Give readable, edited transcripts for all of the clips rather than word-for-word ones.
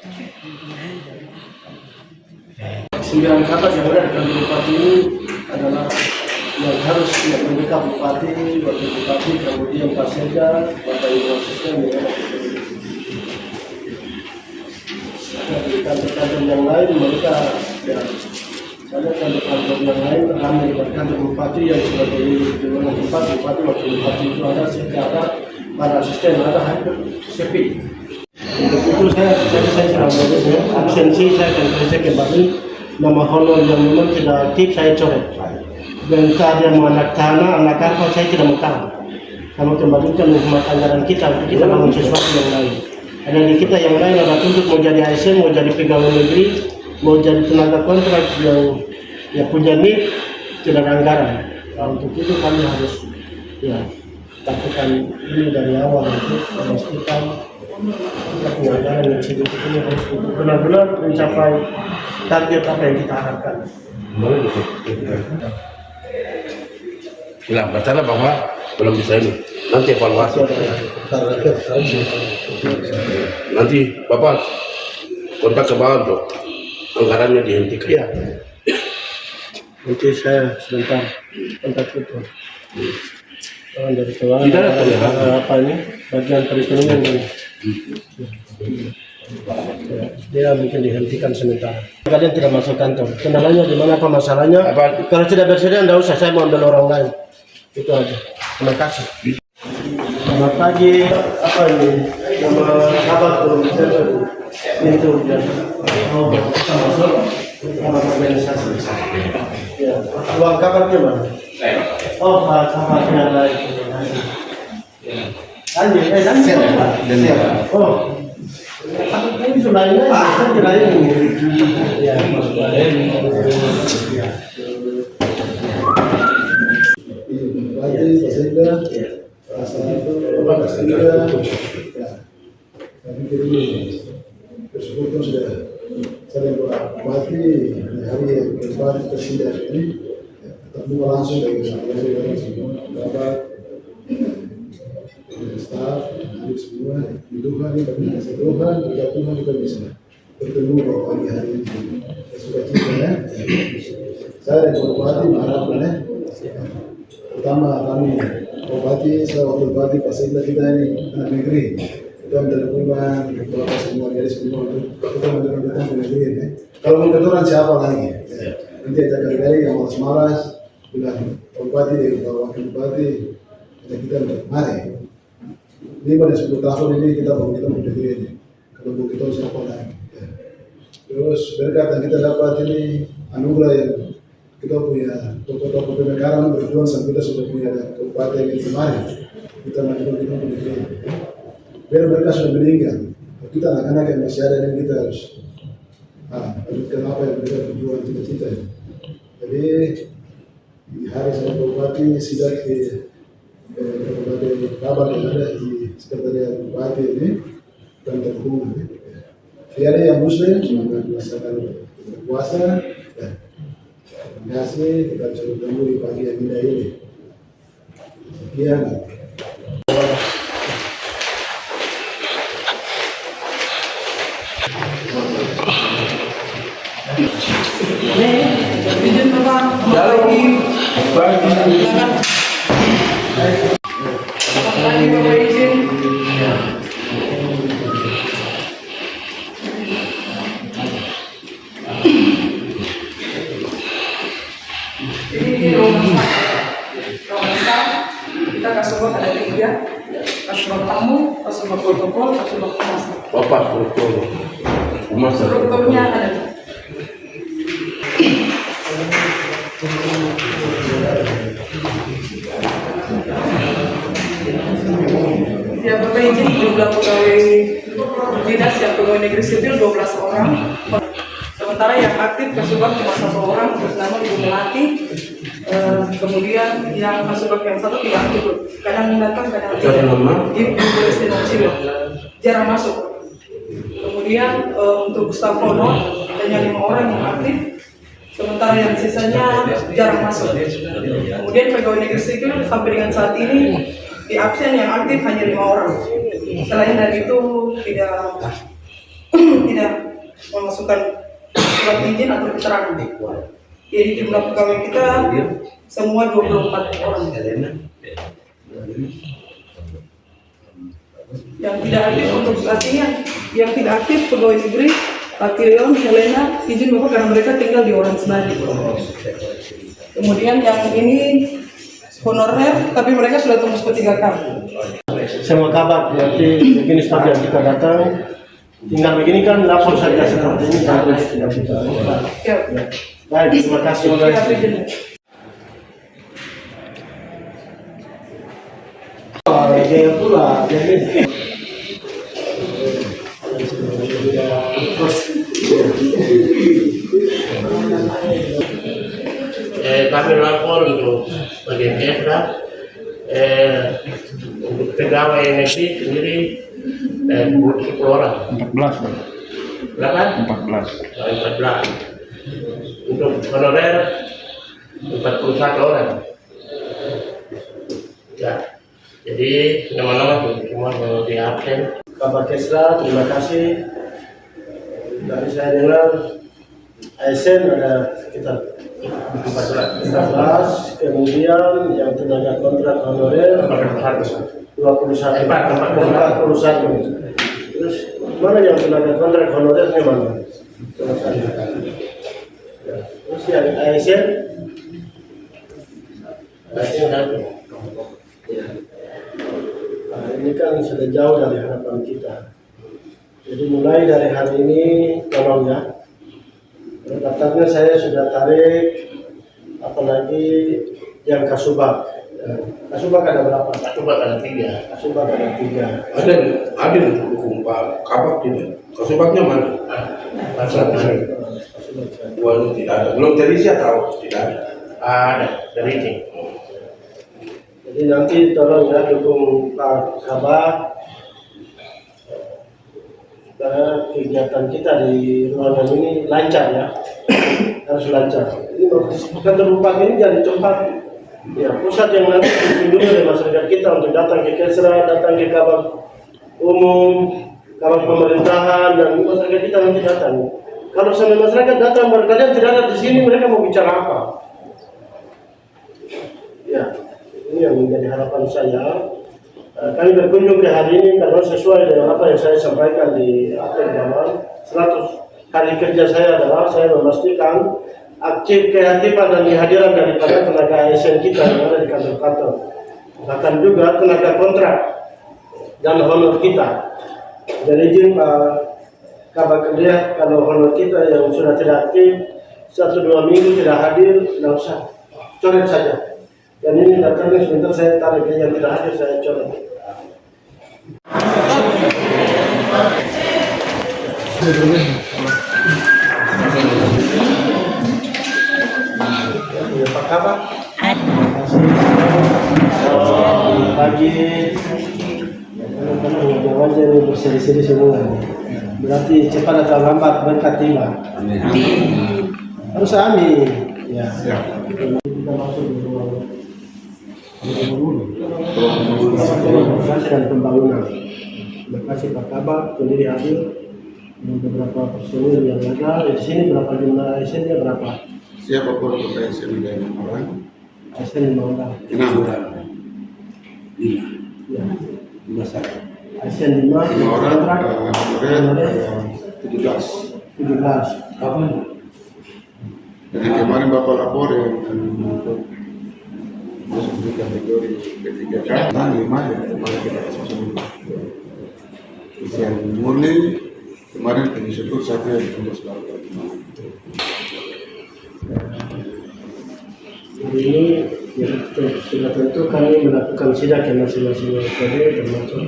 9 kata yang ada di kantor bupati ini adalah yang harus mereka bupati, wakil bupati, kemudian Pak Sekda, Bapak Ibu Asisten, di kantor-kantor yang lain mereka ya, saya kantor-kantor yang lain kami dengan kantor bupati yang sebagai dewan bupati, wakil bupati itu ada secara para asisten ada hampir sepi. Untuk itu saya absensi saya akan kerja kembali nama honor yang memang tidak aktif saya coret. Dan yang anak tanah, anak kapal saya tidak mau tahu. Kami kembalikan menghemat anggaran kita untuk kita bangun sesuatu yang lain. Ada di kita yang lain ada tuntut mau jadi ASN, mau jadi pegawai negeri, mau jadi tenaga kontrak yang punya NIP tidak ada anggaran. Nah, untuk itu kami harus ya lakukan ini dari awal untuk memastikan anggaran yang sedikit ini harus benar-benar mencapai target apa yang kita harapkan. Bilang bercanda bahwa belum bisa ini. Nanti evaluasi. Nanti Bapak kontak ke bawah untuk anggarannya dihentikan. Iya. Nanti saya sebentar kontak itu. Dari keuangan. Tidak ada apa ini bagian perekonomian dan dia mungkin dihentikan sementara. Kalian tidak masuk kantor. Kendalanya di mana, apa masalahnya? Kalau tidak bersedia, tidak usah. Saya mau ambil orang lain. Itu aja. Terima kasih. Selamat pagi. Apa ini? Nama kabar belum itu dan kita masuk sama organisasi. Ya. Uang kabar gimana? Oh, kabarnya baik. Oh. Ini sudah ini, saya kira ini. Ya, tersebut sudah saling berarti hari yang kemarin persidangan ini ketemu langsung dari beberapa staf dari semua di Tuhan kami kasih Tuhan juga Tuhan kita bisa bertemu pagi hari ini sudah cita ya. Saya dan Bupati mengharapkan pertama kami Bupati saya wakil Bupati Pak Sekda kita ini anak negeri kita mendukungkan beberapa semua dari semua untuk kita mendukungkan ke negeri ini. Kalau mendukungkan siapa lagi? Ya. Nanti ada kali-kali yang malas-malas bilang Bupati wakil Bupati kita mari. Ini pada 10 tahun ini kita negeri ini. Kalau mau kita siapa lagi? Ya. Terus berkat yang kita dapat ini anugerah yang kita punya tokoh-tokoh pemekaran berjuang sampai kita sudah punya kabupaten ini kemarin. Kita majukan kita negeri ini. Biar mereka sudah meninggal, kita anak-anak yang masih ada dan kita harus lanjutkan apa yang mereka berjuang cita-cita. Jadi di hari saya Bupati sidak di berbagai kabar yang ada di sekretariat Bupati ini dan terhubung. Jadi yang Muslim semoga melaksanakan berpuasa. Terima kasih kita bisa bertemu di pagi yang indah ini. Sekian. Kita kasih buat ada 3, kasih buat tamu, kasih buat protokol, kasih buat humas. Bapak protokol humas. Protokolnya ada. Ya Bapak izin jumlah pegawai dinas yang pegawai negeri sipil 12 orang. Sementara yang aktif Kasubag cuma 1 orang, terus nama Ibu Melati. Kemudian yang Kasubag yang 1 tidak aktif, kadang datang kadang tidak. Ibu Lestina Cilo jarang masuk. Kemudian untuk staf honor hanya 5 orang yang aktif, sementara yang sisanya jarang masuk. Kemudian pegawai negeri sipil sampai dengan saat ini di absen yang aktif hanya 5 orang. Selain dari itu tidak tidak memasukkan surat izin atau keterangan. Jadi jumlah pegawai kita semua 24 orang. Yang tidak aktif untuk saat ini, yang tidak aktif pegawai negeri, Pakilion, Helena, izin Bapak karena mereka tinggal di Orange Bali. Kemudian yang ini honorer, tapi mereka sudah tembus ke 3 kali. Semua kabar berarti begini seperti yang kita datang, tinggal begini kan lapor saja seperti ini dan terus tidak bisa. Ya. Baik, terima kasih. Ya, Presiden. Dia pula jadi Kami lapor untuk bagian Kesra, untuk pegawai negeri sendiri 10 orang. 14 Pak. Berapa? 14. 14. Untuk honorer 41 orang. Ya, jadi nama-nama semua yang di absen. Kabar Kesra, terima kasih. Dari saya dengar ASN ada sekitar 14, kemudian yang tenaga kontrak honorer 21. Terus mana yang tenaga kontrak honorernya mana? Terus yang ASN? ASN satu. Nah, ini kan sudah jauh dari harapan kita. Jadi mulai dari hari ini tolong ya. Daftarnya saya sudah tarik, apalagi yang Kasubag. Kasubag ada berapa? Coba ada 3. Kasubag ada 3. Ada dukung Pak Kabak tidak. Kasubagnya mana? Kasubag saya. Waduh, tidak ada. Belum terisi atau tidak ada? Ada dari ini. Jadi nanti tolong ya dukung Pak Kabak. Karena kegiatan kita di ruangan ini lancar ya, harus lancar. Ini kantor bupati ini jadi tempat ya pusat yang nanti dikunjungi oleh masyarakat kita untuk datang ke Kesra, datang ke Kabak umum, Kabak pemerintahan dan masyarakat kita nanti datang. Kalau sampai masyarakat datang kalian tidak ada di sini, mereka mau bicara apa? Ya, ini yang menjadi harapan saya. Kami berkunjung ke hari ini karena sesuai dengan apa yang saya sampaikan di akte awal. 100 hari kerja saya adalah saya memastikan aktif keaktifan dan kehadiran daripada tenaga ASN kita yang ada di kantor-kantor, bahkan juga tenaga kontrak dan honor kita. Jadi izin Pak Kabak lihat kalau honor kita yang sudah tidak aktif 1-2 minggu tidak hadir, tidak usah, coret saja. Dan ini datangnya sebentar saya tarik yang tidak hadir saya coret. Pak Kabak. Pagi. Jangan jadi berseri-seri semua. Berarti cepat atau lambat berkat tiba. Harus amin. Ya. Kita masuk di ruang dan pembangunan. Terima kasih Pak Kabak sendiri hadir dan beberapa personil yang ada di sini. Berapa jumlah ASN-nya berapa? Siapa pun ASN di dalam orang? ASN 5 orang. 6 Ya. 5 ASN 5 orang, kontrak honorer 17. 17. Kapan? Jadi kemarin Bapak lapor yang masuk di kategori P3K, 5 dan kemarin kita susun. Yang murni kemarin disebut satu yang tembus baru. Hari ini ya, sudah tentu kami melakukan sidak yang masing-masing OPD termasuk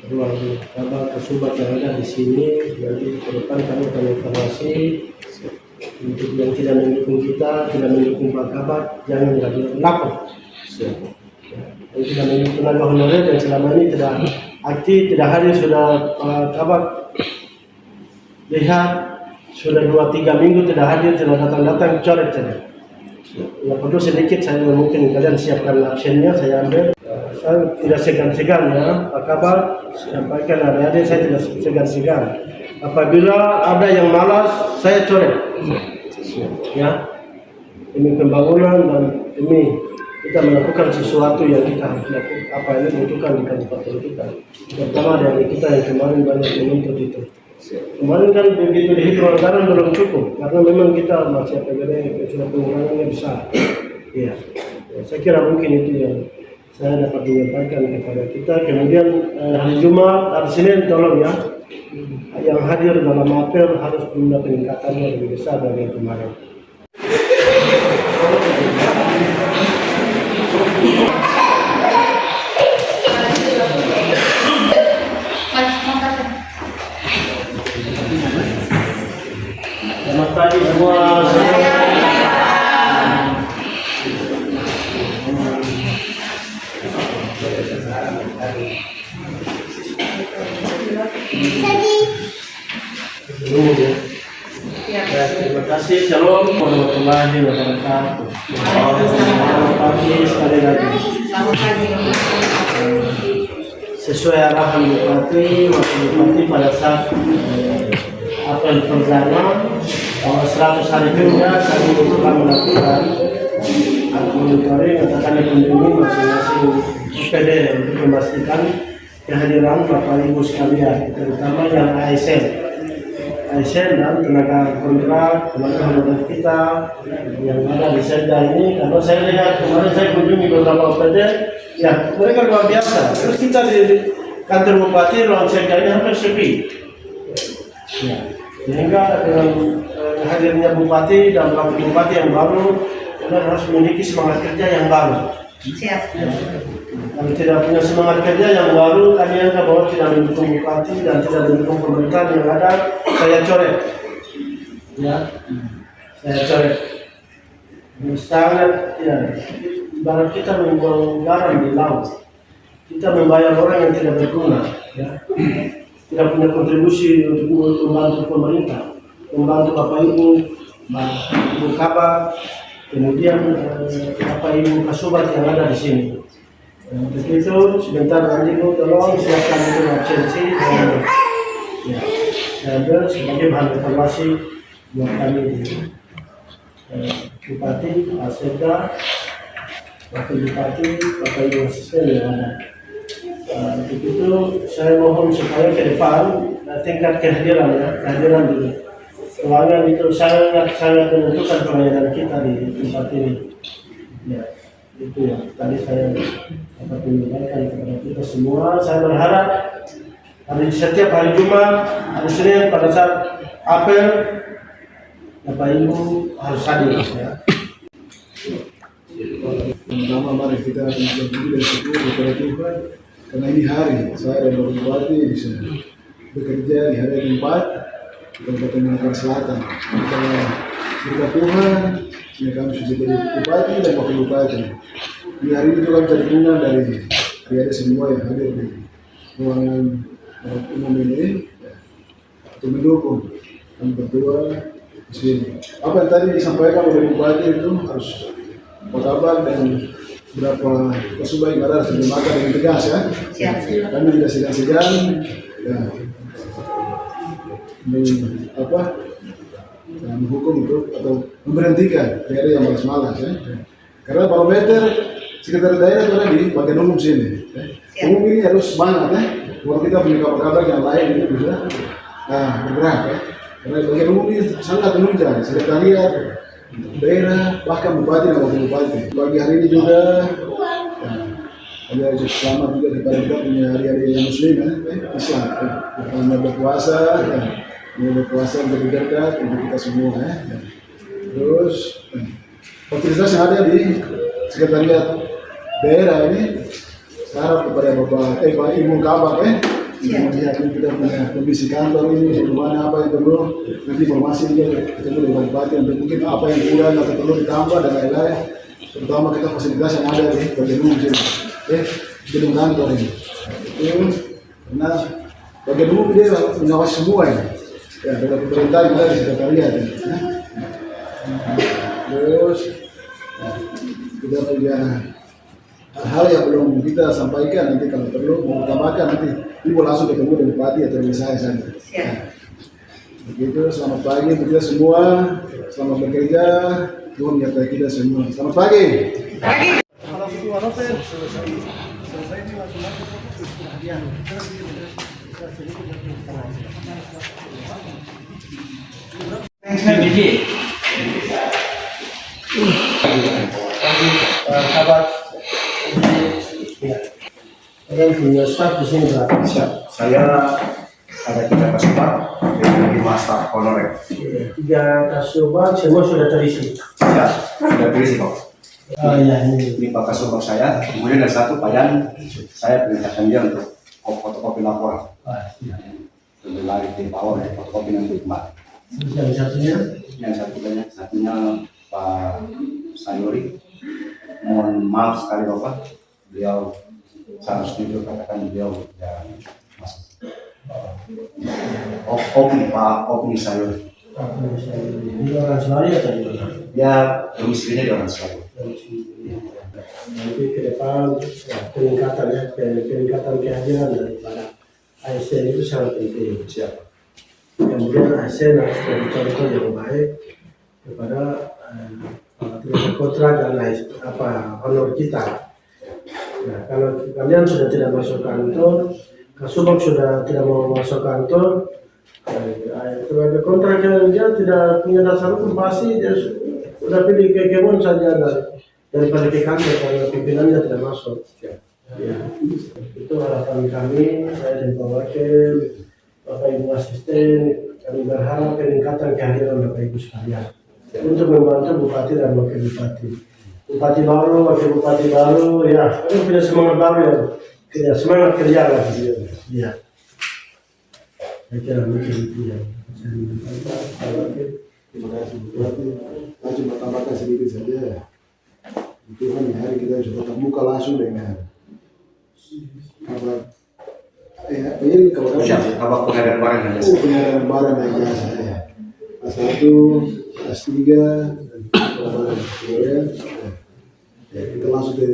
ruang Kabak Kasubag yang ada di sini. Jadi ke depan kami akan evaluasi untuk yang tidak mendukung kita, tidak mendukung Pak Kabak, jangan lapor. Yang tidak mendukung tenaga honorer yang selama ini tidak aktif, tidak hadir sudah Pak Kabak lihat sudah 2-3 minggu tidak hadir, tidak datang-datang, coret saja. Ya perlu sedikit saya mungkin kalian siapkan absennya saya ambil. Saya tidak segan-segan ya Pak Kabak sampaikan adik-adik, saya tidak segan-segan. Apabila ada yang malas, saya coret. Ya, demi pembangunan dan demi kita melakukan sesuatu yang kita harus lakukan, apa yang dibutuhkan di kabupaten kita. Terutama dari kita yang kemarin banyak menuntut itu. Kemarin kan begitu dihitung anggaran belum cukup, karena memang kita masih APBD sudah pengurangannya besar. Ya, saya kira mungkin itu yang saya dapat menyampaikan kepada kita. Kemudian hari Jumat, hari Senin tolong ya, yang hadir dalam apel harus punya peningkatannya lebih besar dari yang kemarin. Selamat pagi semua. Terima kasih. Shalom warahmatullahi wabarakatuh. Selamat pagi sekali lagi. Sesuai arahan Bupati, Wakil Bupati pada saat apel perdana tanggal 100 hari juga kami telah melakukan monitoring atau kami kunjungi masing-masing UPD untuk memastikan kehadiran Bapak Ibu sekalian, terutama yang ASN dan tenaga kontrak, tenaga kita yang ada di Sekda ini. Karena saya lihat kemarin saya kunjungi beberapa UPD, ya mereka luar biasa. Terus kita di kantor Bupati, ruang Sekda ini hampir sepi. Ya, sehingga dengan hadirnya Bupati dan Wakil Bupati yang baru, kita harus memiliki semangat kerja yang baru. Siap. Ya. Kalau tidak punya semangat kerja yang baru, kami anggap bahwa tidak mendukung Bupati dan tidak mendukung pemerintahan yang ada, saya coret. Ya, saya coret. Sangat, ya, ibarat kita membuang garam di laut. Kita membayar orang yang tidak berguna, ya. Tidak punya kontribusi untuk membantu pemerintah, membantu Bapak Ibu, Ibu Kabar, kemudian Bapak Ibu Kasubat yang ada di sini. Untuk itu sebentar lagi Bu tolong siapkan itu absensi dan ya, saya ambil sebagai bahan evaluasi buat kami di Bupati, Sekda, Wakil Bupati, Bapak Ibu asisten yang ada. Untuk itu saya mohon supaya ke depan tingkat kehadiran di ruangan itu sangat menentukan pelayanan kita di tempat ini. Ya, itu ya. Tadi saya dapat menyampaikan kepada kita semua. Saya berharap setiap hari Jumat, hari Senin pada saat apel, Bapak Ibu harus hadir. Ya. Pertama mari kita bersyukur dan syukur kepada Tuhan karena ini hari saya dan Bapak Bupati bisa bekerja di hari keempat di Kabupaten Makassar Selatan. Kita berkat Tuhan, sehingga kami sudah jadi Bupati dan Wakil Bupati. Di hari ini juga kita diundang dari ada semua yang hadir di ruangan umum ini untuk mendukung kami berdua di sini. Apa yang tadi disampaikan oleh Bupati itu harus kabar dan berapa kesubai yang ada sebelum makan dengan tegas ya. Siap. Kami tidak segan-segan ya, menghukum itu atau memberhentikan daerah yang malas-malas ya. Karena barometer sekitar daerah itu ada di bagian umum sini. Ya. Umum ini harus semangat ya. Kalau kita punya kabar-kabar yang lain ini bisa bergerak ya. Karena bagian umum ini sangat menunjang sekretariat daerah, bahkan Bupati dan Wakil Bupati. Pagi hari ini juga ada selamat juga kepada kita punya hari-hari yang Muslim ya, Islam. Karena berpuasa, berpuasa lebih dekat untuk kita semua ya. Terus fasilitas yang ada di sekretariat daerah ini, saya harap kepada Bapak Ibu Kabar kemudian kita punya kondisi kantor ini, bagaimana apa yang perlu, nanti informasi juga ketemu dengan Bupati untuk mungkin apa yang kurang atau perlu ditambah dan lain-lain. Terutama kita fasilitas yang ada di bagian umum sini, gedung kantor ini. Itu karena bagian umum dia mengawasi semua ini, ya dari pemerintah yang ada di sekretariat. Terus kita punya hal yang belum kita sampaikan, nanti kalau perlu mau tambahkan nanti ibu langsung ketemu dengan Bupati atau dengan saya saja. Begitu, selamat pagi untuk kita semua. Selamat bekerja. Tuhan menyertai kita semua. Selamat pagi. Kalau ketua Roper selesai ini langsung masuk ke hadiah. Kabar. Ya. Kalian punya staff di sini berapa? Siap. Saya ada 3 kasubat dengan 5 staf honorer. 3 kasubat semua sudah terisi. Ya, sudah terisi Pak. Oh ya ini. Ini Pak kasubat saya, kemudian ada 1 payan, saya perintahkan dia untuk fotokopi laporan. Sambil lari di bawah, fotokopi nanti kembali. Yang satunya? Satunya Pak Sayuri. Mohon maaf sekali Bapak, beliau seharusnya juga katakan beliau ya masuk. Opni Sayuri. Ini orang Semarang atau di mana? Ya, domisilinya di orang Selawi. Nanti ke depan ya, peningkatan kehadiran daripada ASN itu sangat penting. Siap. Kemudian ASN harus jadi contoh yang baik kepada kontrak dan honor kita. Nah, kalau kalian sudah tidak masuk kantor, Kasubag sudah tidak mau masuk kantor, sebagai kontraknya dia tidak punya dasar hukum, pasti dia sudah pilih ke kebun saja daripada ke kantor karena pimpinannya tidak masuk. Ya, itu harapan kami, saya dan Pak Wakil, Bapak Ibu Asisten, kami berharap peningkatan kehadiran Bapak Ibu sekalian untuk membantu Bupati dan Wakil Bupati. Bupati baru, Wakil Bupati baru, ya, kami punya semangat baru ya, semangat kerja lagi. Ya. Saya kira mungkin itu yang saya minta. Terima kasih Bupati. Saya cuma tambahkan sedikit saja. Itu kan hari kita sudah tatap muka langsung dengan kabar. Ini kabar Siap, kabar pengadaan barang dan jasa. pengadaan barang dan jasa ya. S1, S3, dan barang kemudian ya, kita langsung ke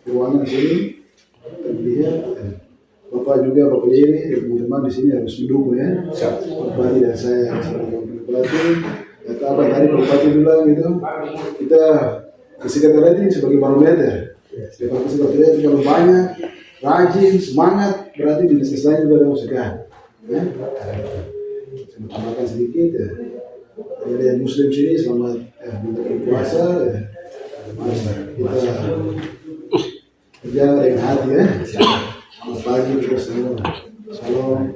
ruangan sini. Dan lihat Bapak juga, Bapak ini, teman-teman di sini harus mendukung ya. Bupati dan saya sebagai Bupati. Ya, apa tadi Pak Bupati bilang gitu, kita sekretariat ini sebagai barometer. Sebagai sekretariat kalau banyak, rajin, semangat, berarti dinas lain juga ada usaha. Ya, saya tambahkan sedikit ya. Ada yang Muslim sini selamat berpuasa. Ya. Kita kerja dengan hati ya. Selamat pagi kita semua. Salam.